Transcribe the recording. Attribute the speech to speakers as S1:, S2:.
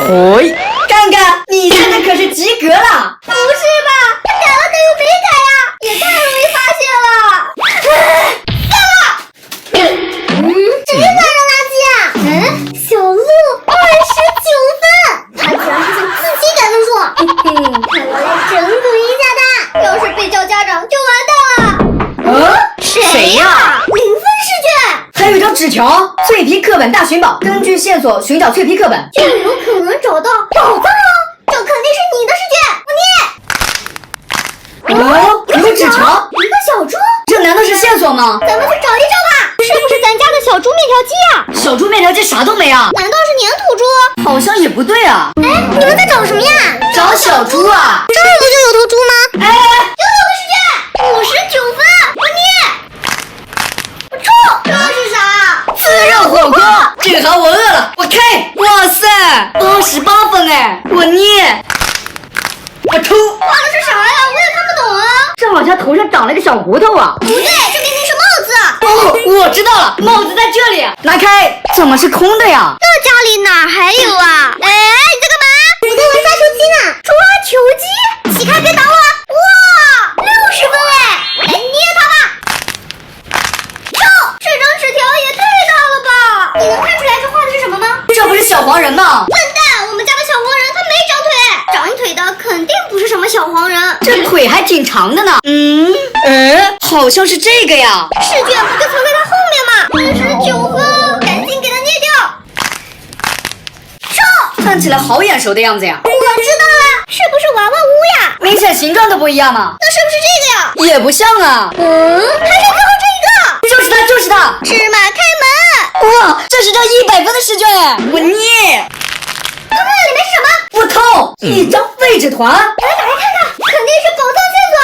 S1: 嘿，看看你现在可是及格了。
S2: 不是吧？他改了，但又没改呀，也太容易发现了。谁翻了垃圾啊？小鹿29分，他居然还想自己改分数。看我来整蛊一下他，要是被叫家长就完蛋了。
S1: 谁呀
S2: 0分试卷，
S1: 还有一张纸条，脆皮课本大寻宝，根据线索寻找脆皮课本，
S2: 就有可能找到宝藏哦。这肯定是你的试卷，我捏。
S1: 一个纸条，
S2: 一个小猪，
S1: 这难道是线索吗？
S2: 咱们去找一找吧。是不是咱家的小猪面条机啊？
S1: 小猪面条机啥都没啊，
S2: 难道是粘土猪？
S1: 好像也不对啊。
S2: 哎，你们在找什么呀？
S1: 找小猪啊！
S2: 这儿不就有头猪吗？
S1: 哎，
S2: 又有个试卷，59分，我捏。臭，这是啥？
S1: 自热火锅，正好我饿了，我开。哇塞，88分哎，我捏。我抽，
S2: 画的是啥呀？我也看不懂啊。
S1: 这好像头上长了个小骨头啊。
S2: 不对，这明明是帽子。
S1: 哦，我知道了，帽子在这里，拿开。怎么是空的呀？
S2: 这家里哪还有啊？哎，你在干嘛？我在玩抓球机呢。抓球机？起开，别挡我！哇，60分哎，来捏它吧。臭，这张纸条也太大了吧！你能看出来这画的是什么吗？
S1: 这不是小黄人吗？
S2: 笨蛋，我们家的小黄人他没长腿，长一腿的肯定不是什么小黄人。
S1: 这腿还挺长的呢。好像是这个呀。
S2: 试卷不就藏在它后面吗？49分，赶紧给它捏掉。臭，
S1: 看起来好眼熟的样子呀。
S2: 我知道了，是不是娃娃屋呀？
S1: 明显形状都不一样嘛。
S2: 那是不是这个呀？
S1: 也不像啊。
S2: 还是最后这一个。
S1: 就是它，就是它。
S2: 芝麻开门。
S1: 哇，这是张100分的试卷哎，我捏。
S2: 看看里面是什么？
S1: 我靠，一张废纸团。
S2: 来打开看看，肯定是宝藏线索。